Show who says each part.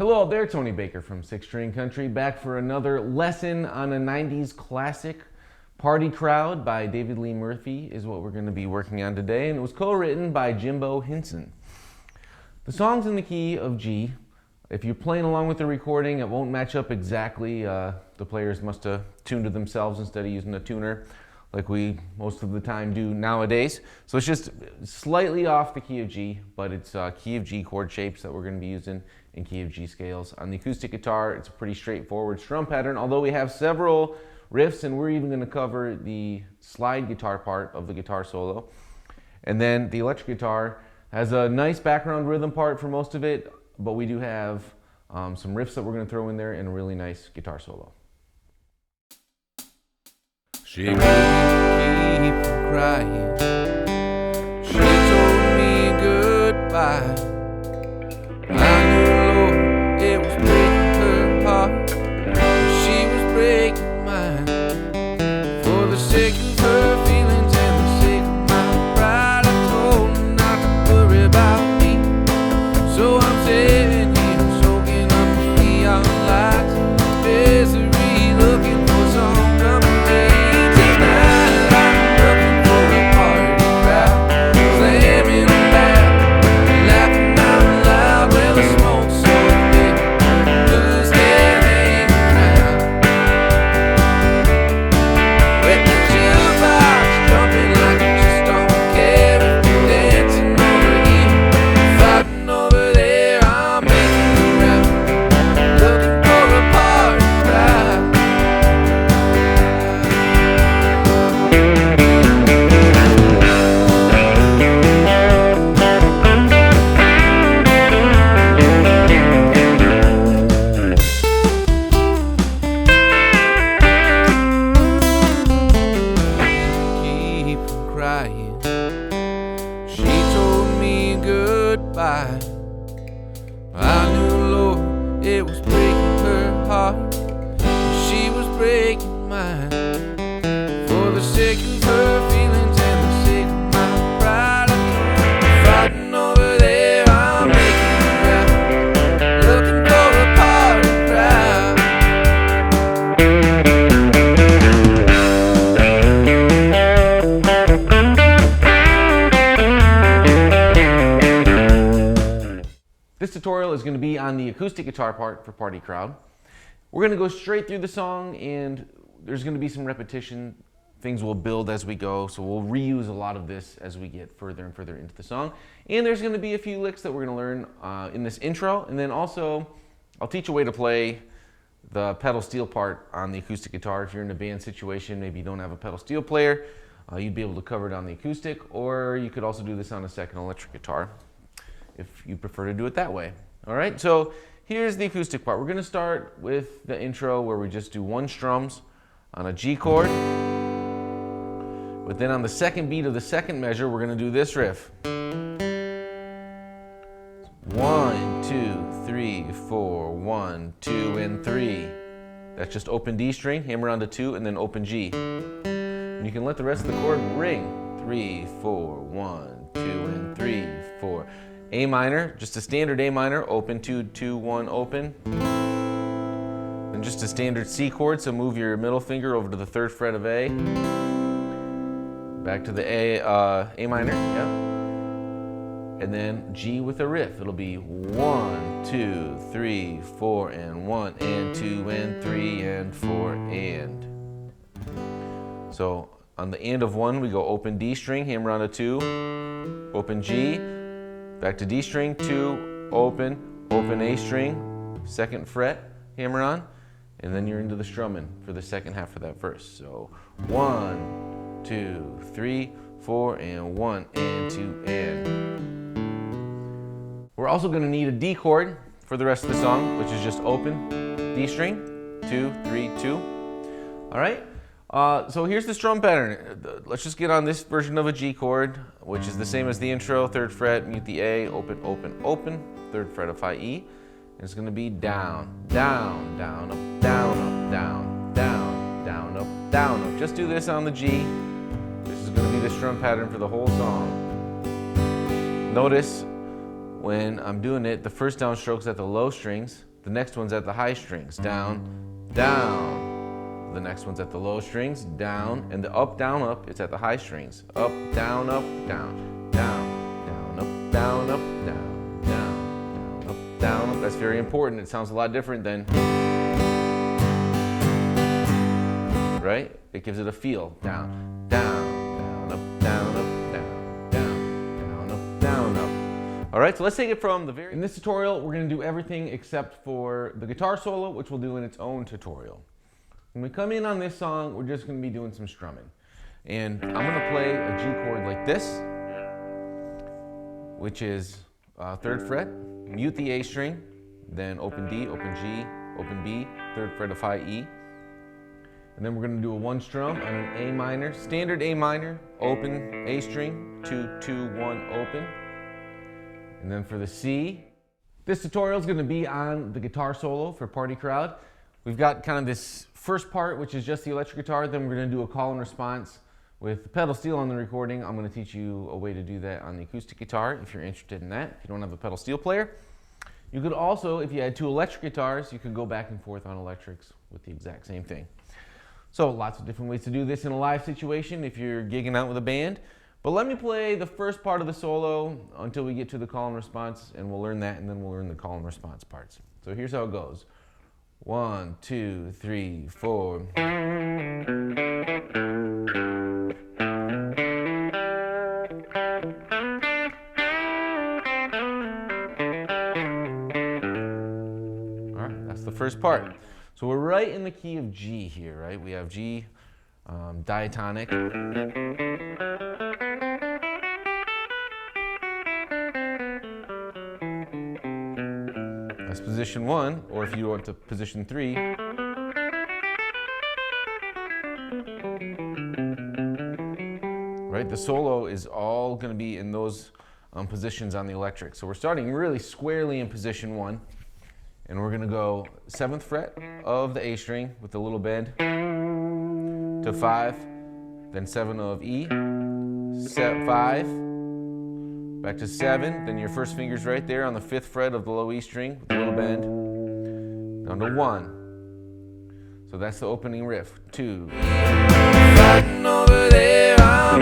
Speaker 1: Hello there, Tony Baker from Six String Country, back for another lesson on a 90s classic. Party Crowd by David Lee Murphy is what we're going to be working on today, and it was co-written by Jimbo Hinson. The song's in the key of G. If you're playing along with the recording, it won't match up exactly. The players must have tuned to themselves instead of using a tuner like we most of the time do nowadays. So it's just slightly off the key of G, but it's key of G chord shapes that we're going to be using in key of G scales. On the acoustic guitar, it's a pretty straightforward strum pattern, although we have several riffs, and we're even going to cover the slide guitar part of the guitar solo. And then the electric guitar has a nice background rhythm part for most of it, but we do have some riffs that we're going to throw in there and a really nice guitar solo.
Speaker 2: She made me keep crying. She told me goodbye. I knew, Lord, it was breaking her heart. She was breaking mine. For the sake of her feelings and the sake of my pride, I told her not to worry about me. So I'm sitting here soaking up the neon lights, misery, looking for some company. She told me goodbye. I knew, Lord, it was breaking her heart. She was breaking mine. For the sake of her feelings and the sake of my pride, I'm fighting over there. I'm making a rap, looking for a party crowd.
Speaker 1: This tutorial is going to be on the acoustic guitar part for Party Crowd. We're going to go straight through the song, and there's going to be some repetition. Things will build as we go, so we'll reuse a lot of this as we get further and further into the song. And there's going to be a few licks that we're going to learn in this intro, and then also I'll teach a way to play the pedal steel part on the acoustic guitar. If you're in a band situation, maybe you don't have a pedal steel player, you'd be able to cover it on the acoustic, or you could also do this on a second electric guitar if you prefer to do it that way. All right, so here's the acoustic part. We're going to start with the intro where we just do one strums on a G chord. But then on the second beat of the second measure, we're going to do this riff. 1, 2, 3, 4, 1, 2, and 3. That's just open D string, hammer on to 2, and then open G. And you can let the rest of the chord ring. 3, 4, 1, 2, and 3, 4. A minor, just a standard A minor, open 2, 2, 1, open. Then just a standard C chord, so move your middle finger over to the 3rd fret of A. Back to the A minor, yeah. And then G with a riff. It'll be 1, 2, 3, 4, and 1, and 2, and 3, and 4, and. So on the end of 1, we go open D string, hammer on a 2, open G, back to D string, 2, open, open A string, 2nd fret, hammer on, and then you're into the strumming for the second half of that verse. So 1, 2, 3, 4, and 1, and 2, and. We're also going to need a D chord for the rest of the song, which is just open D string, 2, 3, 2. All right? So here's the strum pattern. Let's just get on this version of a G chord, which is the same as the intro. 3rd fret, mute the A, open, open, open. 3rd fret of high E. And it's going to be down, down, down, up, down, up, down, down, down, up, down, up. Just do this on the G. This is going to be the strum pattern for the whole song. Notice when I'm doing it, the first downstroke's at the low strings, The next one's at the high strings, down, down. The next one's at the low strings, down, and the up, down, up, it's at the high strings. Up, down, down, down, down, up, down, down, down, up, down, up. That's very important. It sounds a lot different than, right? It gives it a feel. Down, down, down, up, down, up, down, down, down, up, down, up. All right, so let's take it from the very... In this tutorial, we're gonna do everything except for the guitar solo, which we'll do in its own tutorial. When we come in on this song, we're just gonna be doing some strumming. And I'm gonna play a G chord like this, which is 3rd fret, mute the A string, then open D, open G, open B, 3rd fret of high E. And then we're gonna do a 1 strum on an A minor, standard A minor, open A string, 2, 2, 1, open. And then for the C, this tutorial is going to be on the guitar solo for Party Crowd. We've got kind of this first part, which is just the electric guitar. Then we're going to do a call and response with the pedal steel on the recording. I'm going to teach you a way to do that on the acoustic guitar if you're interested in that, if you don't have a pedal steel player. You could also, if you had 2 electric guitars, you could go back and forth on electrics with the exact same thing. So lots of different ways to do this in a live situation if you're gigging out with a band. But let me play the first part of the solo until we get to the call and response, and we'll learn that, and then we'll learn the call and response parts. So here's how it goes. 1, 2, 3, 4. All right, that's the first part. So we're right in the key of G here, right? We have G diatonic. That's position 1, or if you want to position 3. Right, the solo is all going to be in those positions on the electric. So we're starting really squarely in position 1, and we're going to go 7th fret of the A string with a little bend to 5, then 7 of E, 5. Back to 7, then your first finger's right there on the 5th fret of the low E string with a little bend, down to 1. So that's the opening riff. 2.
Speaker 2: Fighting over there, I'm